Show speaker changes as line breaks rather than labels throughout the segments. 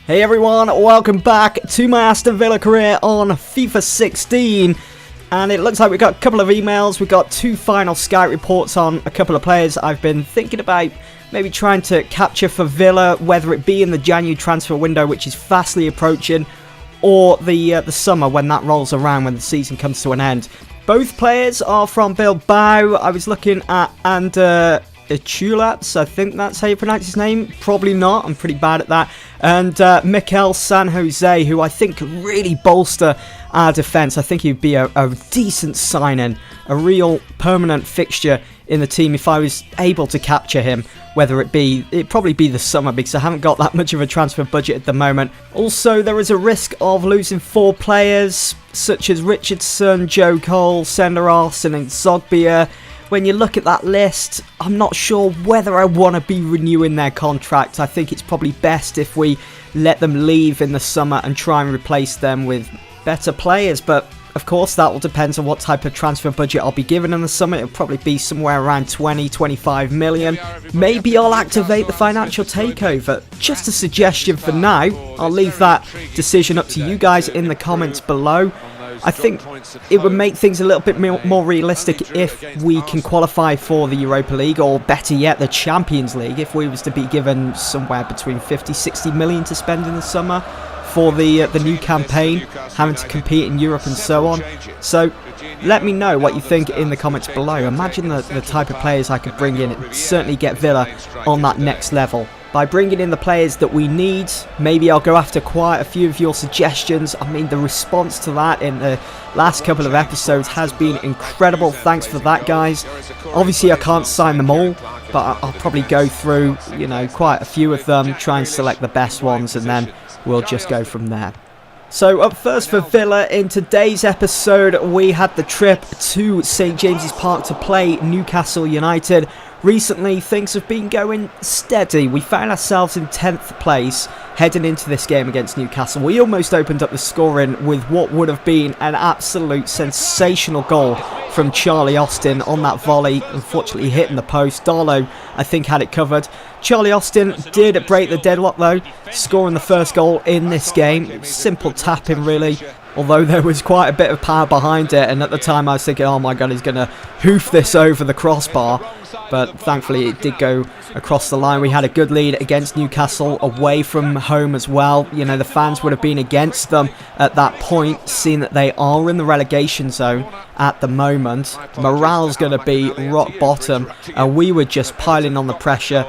Hey everyone, welcome back to my Aston Villa career on FIFA 16. And it looks like we've got a couple of emails. We've got two final scout reports on a couple of players I've been thinking about maybe trying to capture for Villa, whether it be in the January transfer window, which is fastly approaching, or the summer when that rolls around, when the season comes to an end. Both players are from Bilbao. I was looking at Chulats, I think that's how you pronounce his name. Probably not, I'm pretty bad at that. And Mikel San Jose, who I think could really bolster our defence. I think he'd be a decent signing, a real permanent fixture in the team if I was able to capture him. Whether it'd probably be the summer, because I haven't got that much of a transfer budget at the moment. Also, there is a risk of losing 4 players, such as Richardson, Joe Cole, Senderos and Zogbia. When you look at that list, I'm not sure whether I want to be renewing their contract. I think it's probably best if we let them leave in the summer and try and replace them with better players. But of course, that will depend on what type of transfer budget I'll be given in the summer. It'll probably be somewhere around 20-25 million. Maybe I'll activate the financial takeover. Just a suggestion for now. I'll leave that decision up to you guys in the comments below. I think it would make things a little bit more realistic if we can qualify for the Europa League, or better yet, the Champions League, if we was to be given somewhere between 50-60 million to spend in the summer for the new campaign, having to compete in Europe and so on. So let me know what you think in the comments below. Imagine the type of players I could bring in and certainly get Villa on that next level. By bringing in the players that we need, maybe I'll go after quite a few of your suggestions. I mean, the response to that in the last couple of episodes has been incredible. Thanks for that, guys. Obviously, I can't sign them all, but I'll probably go through, quite a few of them, try and select the best ones, and then we'll just go from there. So up first for Villa in today's episode, we had the trip to St James's Park to play Newcastle United. Recently, things have been going steady. We found ourselves in 10th place heading into this game against Newcastle. We almost opened up the scoring with what would have been an absolute sensational goal from Charlie Austin on that volley, unfortunately hitting the post. Darlow, I think, had it covered. Charlie Austin did break the deadlock though, scoring the first goal in this game. Simple tapping really, although there was quite a bit of power behind it, and at the time I was thinking, oh my god, he's going to hoof this over the crossbar. But thankfully it did go across the line. We had a good lead against Newcastle away from home as well. The fans would have been against them at that point, seeing that they are in the relegation zone at the moment. Morale's going to be rock bottom, and we were just piling on the pressure.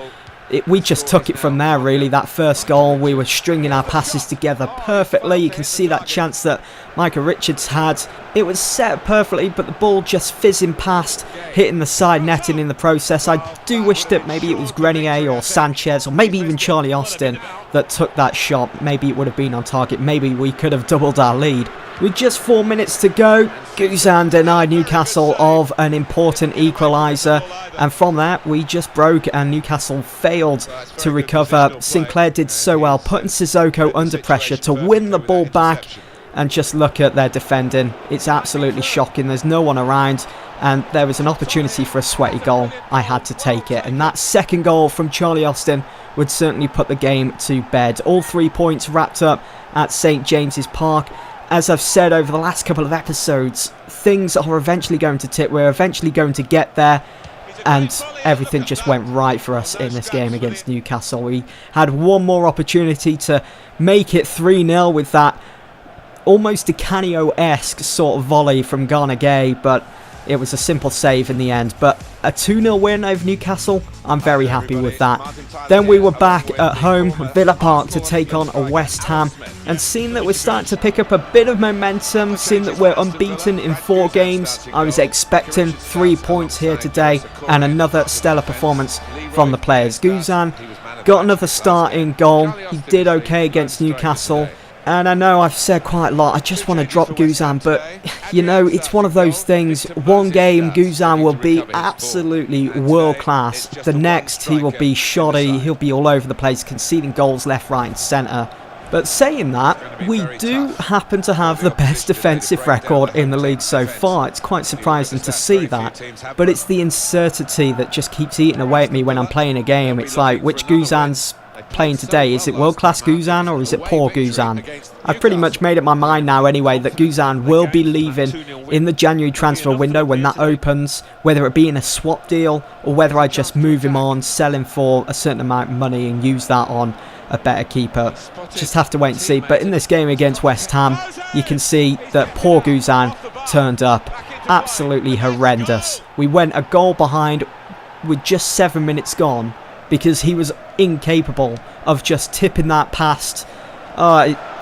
We just took it from there really. That first goal, we were stringing our passes together perfectly. You can see that chance that Micah Richards had. It was set up perfectly, but the ball just fizzing past, hitting the side netting in the process. I do wish that maybe it was Grenier or Sanchez or maybe even Charlie Austin that took that shot. Maybe it would have been on target. Maybe we could have doubled our lead. With just 4 minutes to go, Guzan denied Newcastle of an important equaliser, and from that we just broke and Newcastle failed to recover. Sinclair did so well, putting Sissoko under pressure to win the ball back, and just look at their defending. It's absolutely shocking. There's no one around, and there was an opportunity for a sweaty goal. I had to take it, and that second goal from Charlie Austin would certainly put the game to bed. All 3 points wrapped up at St James's Park. As I've said over the last couple of episodes, things are eventually going to tip. We're eventually going to get there, and everything just went right for us in this game against Newcastle. We had one more opportunity to make it 3-0 with that almost Di Canio-esque sort of volley from Ghana Gay, but it was a simple save in the end. But a 2-0 win over Newcastle, I'm very happy with that. Then we were back at home, Villa Park, to take on a West Ham, and seeing that we're starting to pick up a bit of momentum, seeing that we're unbeaten in 4 games, I was expecting 3 points here today and another stellar performance from the players. Guzan got another start in goal. He did okay against Newcastle. And I know I've said quite a lot, I just want to drop Guzan, but it's one of those things. One game Guzan will be absolutely world class, the next he will be shoddy, he'll be all over the place, conceding goals left, right and centre. But saying that, we do happen to have the best defensive record in the league so far. It's quite surprising to see that. But it's the uncertainty that just keeps eating away at me when I'm playing a game. It's like, which Guzan's playing today? Is it world-class Guzan or is it poor Guzan? I've pretty much made up my mind now anyway that Guzan will be leaving in the January transfer window when that opens, whether it be in a swap deal or whether I just move him on, sell him for a certain amount of money and use that on a better keeper. Just have to wait and see. But in this game against West Ham, you can see that poor Guzan turned up. Absolutely horrendous. We went a goal behind with just 7 minutes gone because he was incapable of just tipping that past.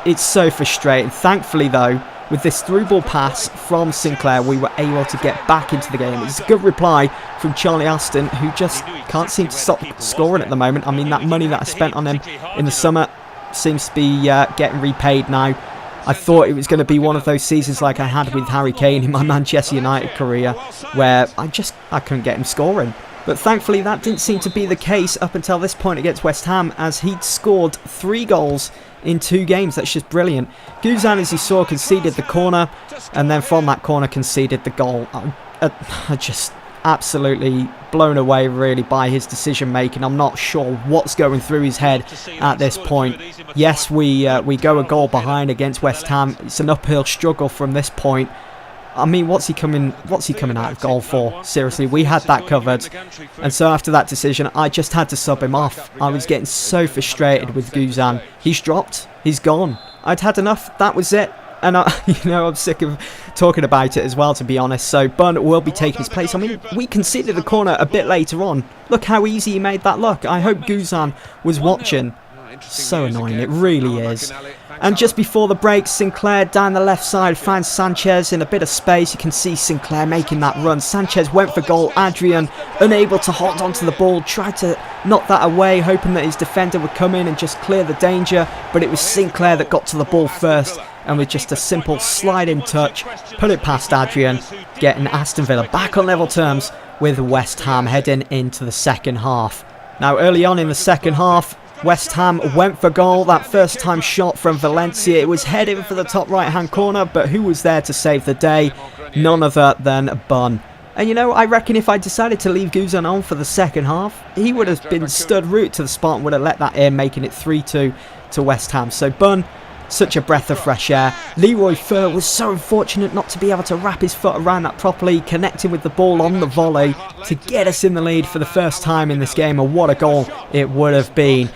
It's so frustrating. Thankfully though, with this through ball pass from Sinclair, we were able to get back into the game. It's a good reply from Charlie Aston, who just can't seem to stop scoring at the moment. I mean, that money that I spent on him in the summer seems to be getting repaid now. I thought it was going to be one of those seasons like I had with Harry Kane in my Manchester United career, where I couldn't get him scoring. But thankfully that didn't seem to be the case up until this point against West Ham, as he'd scored 3 goals in 2 games. That's just brilliant. Guzan, as you saw, conceded the corner, and then from that corner conceded the goal. I just absolutely blown away really by his decision making. I'm not sure what's going through his head at this point. Yes, we go a goal behind against West Ham. It's an uphill struggle from this point. I mean, what's he coming out of goal for? Seriously, we had that covered. And so after that decision, I just had to sub him off. I was getting so frustrated with Guzan. He's dropped. He's gone. I'd had enough. That was it. And I'm sick of talking about it as well, to be honest. So Bunn will be taking his place. I mean, we conceded the corner a bit later on. Look how easy he made that look. I hope Guzan was watching. So annoying, it really is. And just before the break, Sinclair down the left side finds Sanchez in a bit of space. You can see Sinclair making that run. Sanchez went for goal. Adrian, unable to hold onto the ball, tried to knock that away, hoping that his defender would come in and just clear the danger. But it was Sinclair that got to the ball first, and with just a simple sliding touch, put it past Adrian, getting Aston Villa back on level terms with West Ham heading into the second half. Now, early on in the second half, West Ham went for goal. That first time shot from Valencia, it was heading for the top right hand corner, but who was there to save the day? None other than Bunn. And you know, I reckon if I decided to leave Guzan on for the second half, he would have been stood root to the spot and would have let that in, making it 3-2 to West Ham. So Bunn, such a breath of fresh air. Leroy Fer was so unfortunate not to be able to wrap his foot around that properly, connecting with the ball on the volley to get us in the lead for the first time in this game, and what a goal it would have been.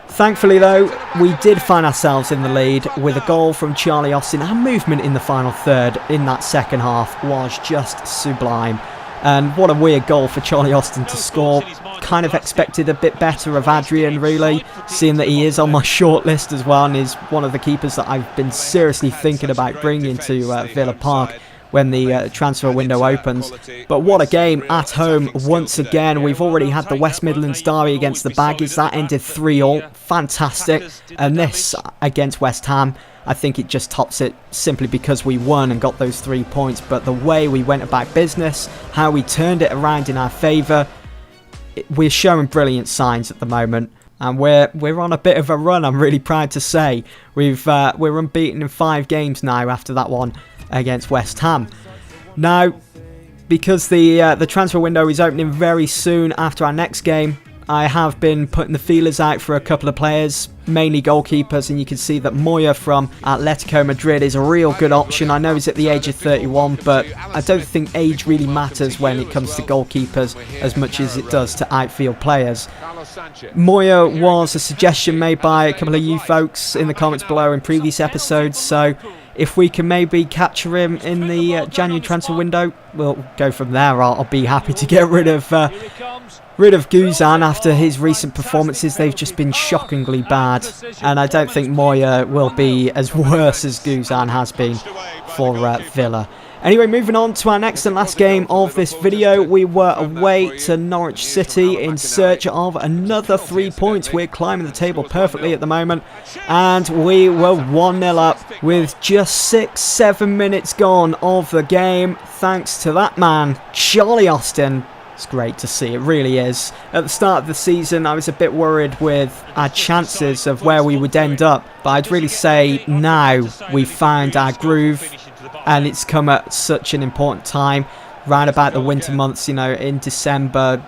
Thankfully though, we did find ourselves in the lead with a goal from Charlie Austin. Our movement in the final third in that second half was just sublime. And what a weird goal for Charlie Austin to score. Kind of expected a bit better of Adrian really, seeing that he is on my shortlist as well and is one of the keepers that I've been seriously thinking about bringing to Villa Park when the transfer window opens. But what a game at home once again. We've already had the West Midlands derby against the Baggies. That ended 3-3. Fantastic. And this against West Ham, I think it just tops it simply because we won and got those 3 points. But the way we went about business, how we turned it around in our favour, we're showing brilliant signs at the moment. And we're on a bit of a run, I'm really proud to say. We're unbeaten in 5 games now after that one against West Ham. Now, because the transfer window is opening very soon after our next game, I have been putting the feelers out for a couple of players, mainly goalkeepers, and you can see that Moya from Atletico Madrid is a real good option. I know he's at the age of 31, but I don't think age really matters when it comes to goalkeepers as much as it does to outfield players. Moya was a suggestion made by a couple of you folks in the comments below in previous episodes, so if we can maybe capture him in the January transfer window, we'll go from there. I'll be happy to get rid of Guzan after his recent performances. They've just been shockingly bad, and I don't think Moya will be as worse as Guzan has been for Villa. Anyway, moving on to our next and last game of this video. We were away to Norwich City in search of another 3 points. We're climbing the table perfectly at the moment, and we were 1-0 up with just 6-7 minutes gone of the game, thanks to that man, Charlie Austin. It's great to see, it really is. At the start of the season, I was a bit worried with our chances of where we would end up, but I'd really say now we've found our groove, and it's come at such an important time, round about the winter months, you know, in December,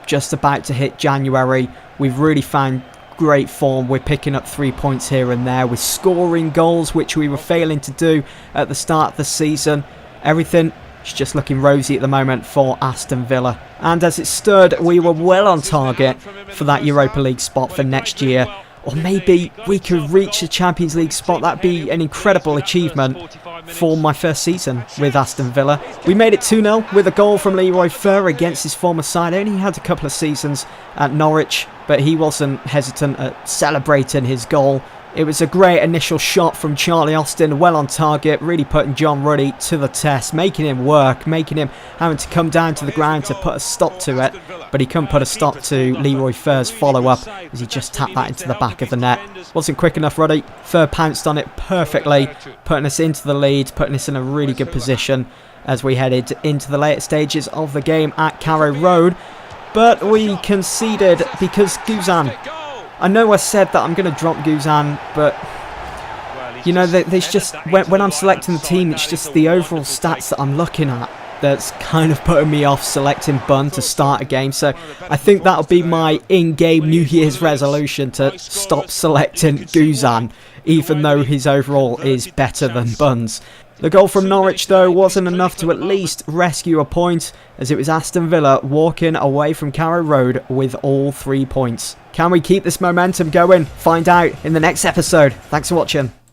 just about to hit January. We've really found great form. We're picking up 3 points here and there. We're scoring goals, which we were failing to do at the start of the season. Everything is just looking rosy at the moment for Aston Villa. And as it stood, we were well on target for that Europa League spot for next year. Or maybe we could reach a Champions League spot. That'd be an incredible achievement for my first season with Aston Villa. We made it 2-0 with a goal from Leroy Fer against his former side. Only had a couple of seasons at Norwich, but he wasn't hesitant at celebrating his goal. It was a great initial shot from Charlie Austin, well on target, really putting John Ruddy to the test, making him work, making him having to come down to the ground to put a stop to it. But he couldn't put a stop to Leroy Fer's follow-up as he just tapped that into the back of the net. Wasn't quick enough, Ruddy. Fer pounced on it perfectly, putting us into the lead, putting us in a really good position as we headed into the later stages of the game at Carrow Road. But we conceded because Guzan... I know I said that I'm going to drop Guzan, but, you know, there's just, when I'm selecting the team, it's just the overall stats that I'm looking at that's kind of putting me off selecting Bun to start a game. So I think that'll be my in-game New Year's resolution, to stop selecting Guzan, even though his overall is better than Bun's. The goal from Norwich, though, wasn't enough to at least rescue a point, as it was Aston Villa walking away from Carrow Road with all 3 points. Can we keep this momentum going? Find out in the next episode. Thanks for watching.